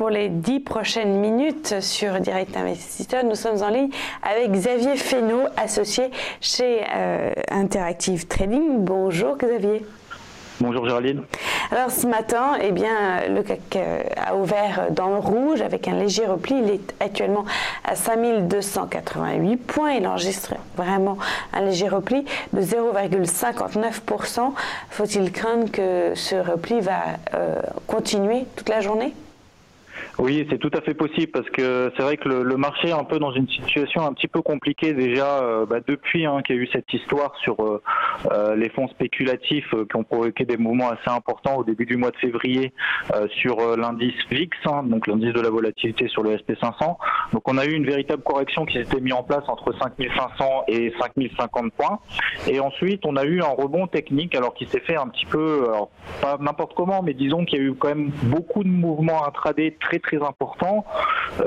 pour les 10 prochaines minutes sur Direct Investisseur. Nous sommes en ligne avec Xavier Fesneau, associé chez Interactive Trading. Bonjour Xavier. Bonjour Géraldine. Alors ce matin, eh bien, le CAC a ouvert dans le rouge avec un léger repli. Il est actuellement à 5288 points. Il enregistre vraiment un léger repli de 0,59%. Faut-il craindre que ce repli va continuer toute la journée ? Oui, c'est tout à fait possible parce que c'est vrai que le marché est un peu dans une situation un petit peu compliquée déjà depuis qu'il y a eu cette histoire sur les fonds spéculatifs qui ont provoqué des mouvements assez importants au début du mois de février sur l'indice VIX, donc l'indice de la volatilité sur le SP500. Donc on a eu une véritable correction qui s'était mise en place entre 5500 et 5050 points. Et ensuite on a eu un rebond technique alors qui s'est fait un petit peu, alors pas n'importe comment, mais disons qu'il y a eu quand même beaucoup de mouvements intraday très importants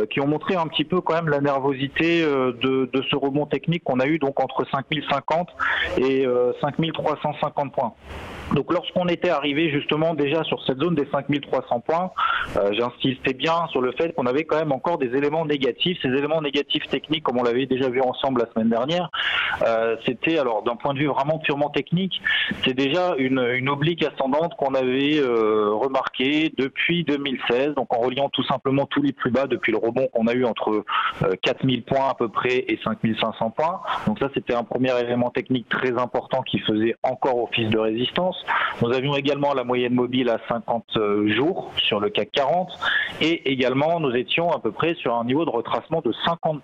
qui ont montré un petit peu quand même la nervosité de ce rebond technique qu'on a eu donc entre 5050 et 5350 points. Donc lorsqu'on était arrivé justement déjà sur cette zone des 5300 points, j'insistais bien sur le fait qu'on avait quand même encore des éléments négatifs. Ces éléments négatifs techniques, comme on l'avait déjà vu ensemble la semaine dernière, c'était alors d'un point de vue vraiment purement technique, c'est déjà une oblique ascendante qu'on avait remarqué depuis 2016, donc en reliant tout simplement tous les plus bas depuis le rebond qu'on a eu entre 4000 points à peu près et 5500 points. Donc ça c'était un premier élément technique très important qui faisait encore office de résistance. Nous avions également la moyenne mobile à 50 jours sur le CAC 40 et également nous étions à peu près sur un niveau de retracement de 50%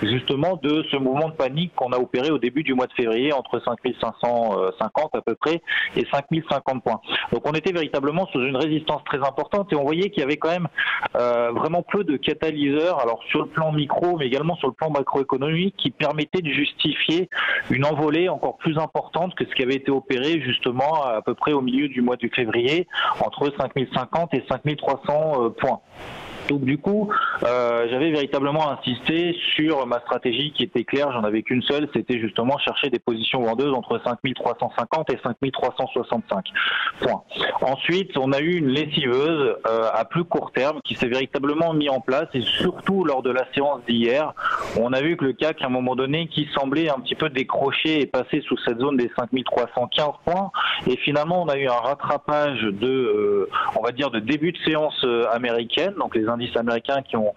justement de ce mouvement de panique qu'on a opéré au début du mois de février entre 5550 à peu près et 5050 points. Donc on était véritablement sous une résistance très importante et on voyait qu'il y avait quand même vraiment peu de catalyseurs, alors sur le plan micro mais également sur le plan macroéconomique qui permettaient de justifier une envolée encore plus importante que ce qui avait été opéré justement à peu près au milieu du mois de février entre 5050 et 5300 points. Donc du coup, j'avais véritablement insisté sur ma stratégie qui était claire, j'en avais qu'une seule, c'était justement chercher des positions vendeuses entre 5350 et 5365 points. Ensuite, on a eu une lessiveuse à plus court terme qui s'est véritablement mis en place et surtout lors de la séance d'hier, on a vu que le CAC à un moment donné qui semblait un petit peu décrocher et passer sous cette zone des 5315 points et finalement on a eu un rattrapage de, on va dire, de début de séance américaine, donc les indices américains qui ont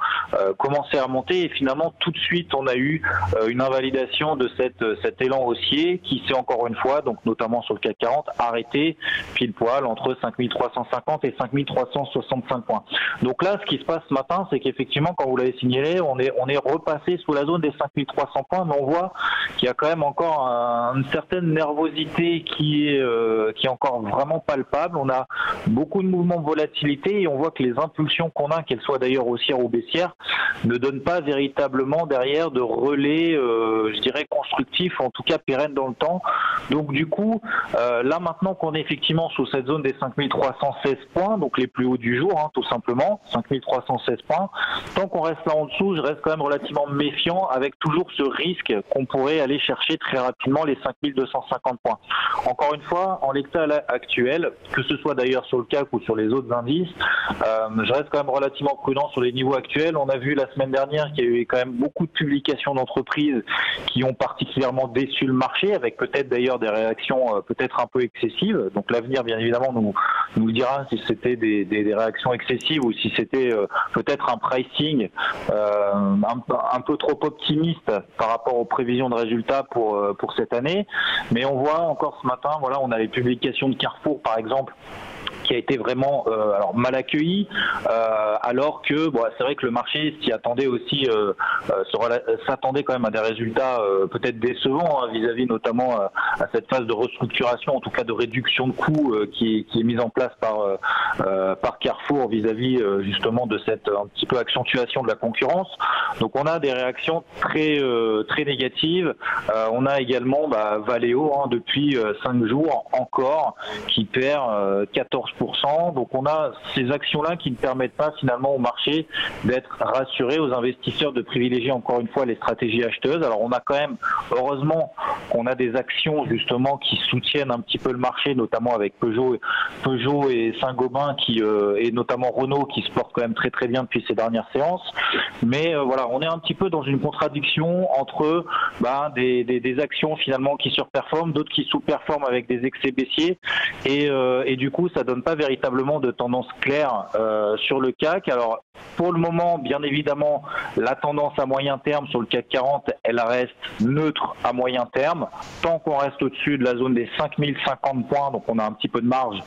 commencé à monter et finalement tout de suite on a eu une invalidation de cet élan haussier qui s'est encore une fois, donc notamment sur le CAC 40, arrêté pile poil entre 5350 et 5365 points. Donc là ce qui se passe ce matin c'est qu'effectivement quand vous l'avez signalé on est repassé sous la zone des 5300 points mais on voit qu'il y a quand même encore une certaine nervosité qui est encore vraiment palpable. On a beaucoup de mouvements de volatilité et on voit que les impulsions qu'on a, qu'elles soient d'ailleurs haussières ou baissières, ne donnent pas véritablement derrière de relais, je dirais, constructifs, en tout cas pérennes dans le temps. Donc du coup, là maintenant qu'on est effectivement sous cette zone des 5316 points, donc les plus hauts du jour, tout simplement, 5316 points, tant qu'on reste là en dessous, je reste quand même relativement méfiant avec toujours ce risque qu'on pourrait aller chercher très rapidement les 5250 points. Encore une fois, en l'état actuel, que ce soit d'ailleurs sur le CAC ou sur les autres indices, je reste quand même relativement prudent sur les niveaux actuels. On a vu la semaine dernière qu'il y a eu quand même beaucoup de publications d'entreprises qui ont particulièrement déçu le marché, avec peut-être d'ailleurs des réactions peut-être un peu excessives. Donc l'avenir, bien évidemment, nous le dira si c'était des réactions excessives ou si c'était peut-être un pricing un peu trop optimiste par rapport aux prévisions de résultats pour cette année. Mais on voit encore ce matin, voilà, on a les publications de Carrefour, par exemple, qui a été vraiment mal accueilli, alors que c'est vrai que le marché s'y attendait aussi, s'attendait quand même à des résultats peut-être décevants vis-à-vis notamment à cette phase de restructuration, en tout cas de réduction de coûts qui est mise en place par Carrefour vis-à-vis justement de cette un petit peu accentuation de la concurrence. Donc on a des réactions très négatives. On a également Valeo depuis 5 jours encore qui perd 14% 9%. Donc on a ces actions-là qui ne permettent pas finalement au marché d'être rassurés, aux investisseurs de privilégier encore une fois les stratégies acheteuses. Alors on a quand même, heureusement, qu'on a des actions justement qui soutiennent un petit peu le marché, notamment avec Peugeot et Saint-Gobain et notamment Renault qui se portent quand même très très bien depuis ces dernières séances. Mais voilà, on est un petit peu dans une contradiction entre des actions finalement qui surperforment, d'autres qui sous-performent avec des excès baissiers et du coup ça donne pas véritablement de tendance claire sur le CAC. Alors pour le moment, bien évidemment, la tendance à moyen terme sur le CAC 40, elle reste neutre à moyen terme, tant qu'on reste au-dessus de la zone des 5050 points, donc on a un petit peu de marge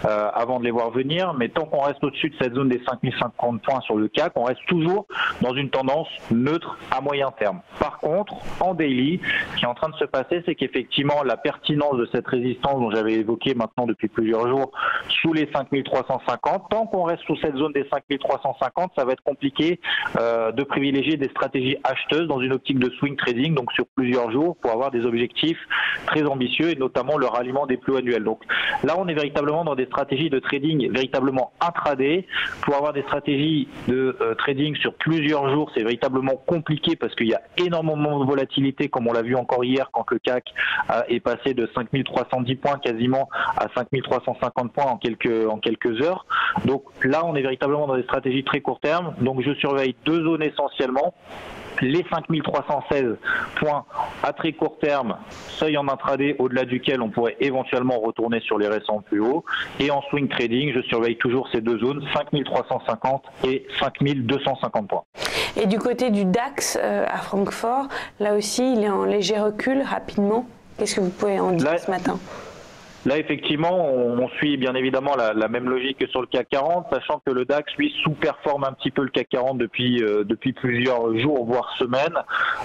avant de les voir venir, mais tant qu'on reste au-dessus de cette zone des 5050 points sur le CAC, on reste toujours dans une tendance neutre à moyen terme. Par contre, en daily, ce qui est en train de se passer, c'est qu'effectivement, la pertinence de cette résistance dont j'avais évoqué maintenant depuis plusieurs jours, sous les 5350, tant qu'on reste sous cette zone des 5350, ça va être compliqué de privilégier des stratégies acheteuses dans une optique de swing trading, donc sur plusieurs jours, pour avoir des objectifs très ambitieux et notamment le ralliement des plus annuels. Donc là, on est véritablement dans des stratégies de trading véritablement intraday. Pour avoir des stratégies de trading sur plusieurs jours, c'est véritablement compliqué parce qu'il y a énormément de volatilité, comme on l'a vu encore hier quand le CAC est passé de 5310 points quasiment à 5350 points en quelques heures. Donc là, on est véritablement dans des stratégies très court terme. Donc je surveille deux zones essentiellement. Les 5316 points à très court terme, seuil en intraday au-delà duquel on pourrait éventuellement retourner sur les récents plus hauts. Et en swing trading, je surveille toujours ces deux zones, 5350 et 5250 points. Et du côté du DAX à Francfort, là aussi, il est en léger recul rapidement. Qu'est-ce que vous pouvez en dire ce matin ? Là, effectivement, on suit bien évidemment la même logique que sur le CAC 40, sachant que le DAX, lui, sous-performe un petit peu le CAC 40 depuis plusieurs jours, voire semaines.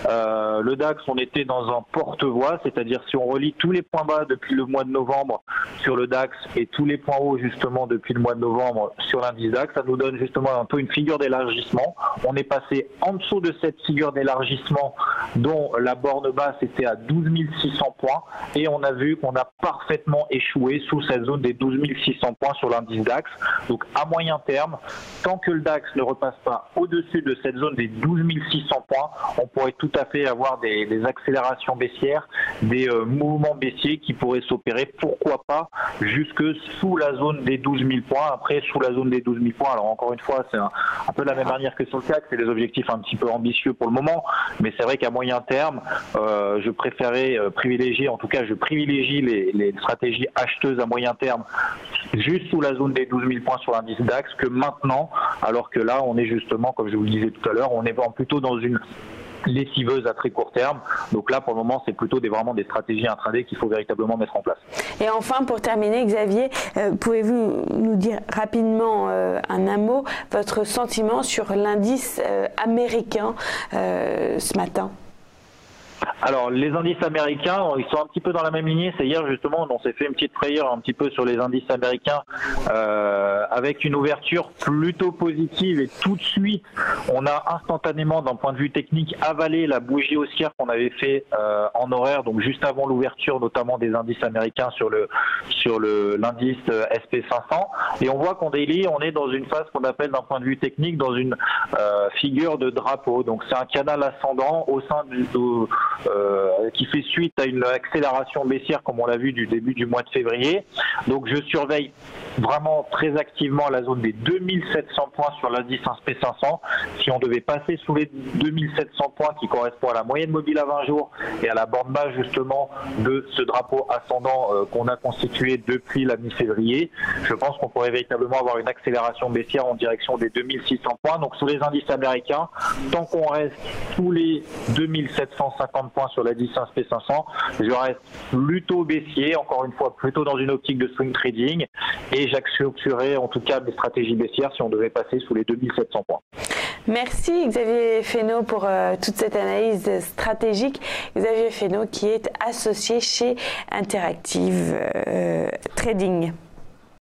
Le DAX, on était dans un porte-voie, c'est-à-dire si on relie tous les points bas depuis le mois de novembre sur le DAX et tous les points hauts justement depuis le mois de novembre sur l'indice DAX, ça nous donne justement un peu une figure d'élargissement. On est passé en dessous de cette figure d'élargissement dont la borne basse était à 12 600 points et on a vu qu'on a parfaitement échoué sous cette zone des 12 600 points sur l'indice DAX. Donc à moyen terme, tant que le DAX ne repasse pas au-dessus de cette zone des 12 600 points, on pourrait tout à fait avoir des accélérations baissières, des mouvements baissiers qui pourraient s'opérer, pourquoi pas, jusque sous la zone des 12 000 points. Après, sous la zone des 12 000 points, alors encore une fois, c'est un peu de la même manière que sur le CAC, c'est des objectifs un petit peu ambitieux pour le moment, mais c'est vrai qu'à moyen terme, je préférais privilégier, en tout cas je privilégie les stratégies acheteuses à moyen terme juste sous la zone des 12 000 points sur l'indice DAX que maintenant, alors que là on est justement, comme je vous le disais tout à l'heure, on est plutôt dans une lessiveuse à très court terme. Donc là, pour le moment, c'est plutôt vraiment des stratégies intraday qu'il faut véritablement mettre en place. Et enfin, pour terminer, Xavier, pouvez-vous nous dire rapidement un mot, votre sentiment sur l'indice américain ce matin ? Alors, les indices américains, ils sont un petit peu dans la même lignée. C'est hier, justement, on s'est fait une petite frayeur un petit peu sur les indices américains avec une ouverture plutôt positive. Et tout de suite, on a instantanément, d'un point de vue technique, avalé la bougie haussière qu'on avait fait en horaire, donc juste avant l'ouverture, notamment des indices américains sur l'indice SP500. Et on voit qu'en daily, on est dans une phase qu'on appelle, d'un point de vue technique, dans une figure de drapeau. Donc, c'est un canal ascendant au sein qui fait suite à une accélération baissière comme on l'a vu du début du mois de février. Donc je surveille vraiment très activement la zone des 2700 points sur l'indice SP500. Si on devait passer sous les 2700 points qui correspond à la moyenne mobile à 20 jours et à la borne basse justement de ce drapeau ascendant qu'on a constitué depuis la mi-février, je pense qu'on pourrait véritablement avoir une accélération baissière en direction des 2600 points. Donc sur les indices américains, tant qu'on reste sous les 2750 points sur l'indice SP500, je reste plutôt baissier, encore une fois plutôt dans une optique de swing trading, et j'accentuerai en tout cas mes stratégies baissières si on devait passer sous les 2700 points. Merci Xavier Fesneau pour toute cette analyse stratégique. Xavier Fesneau qui est associé chez Interactive Trading.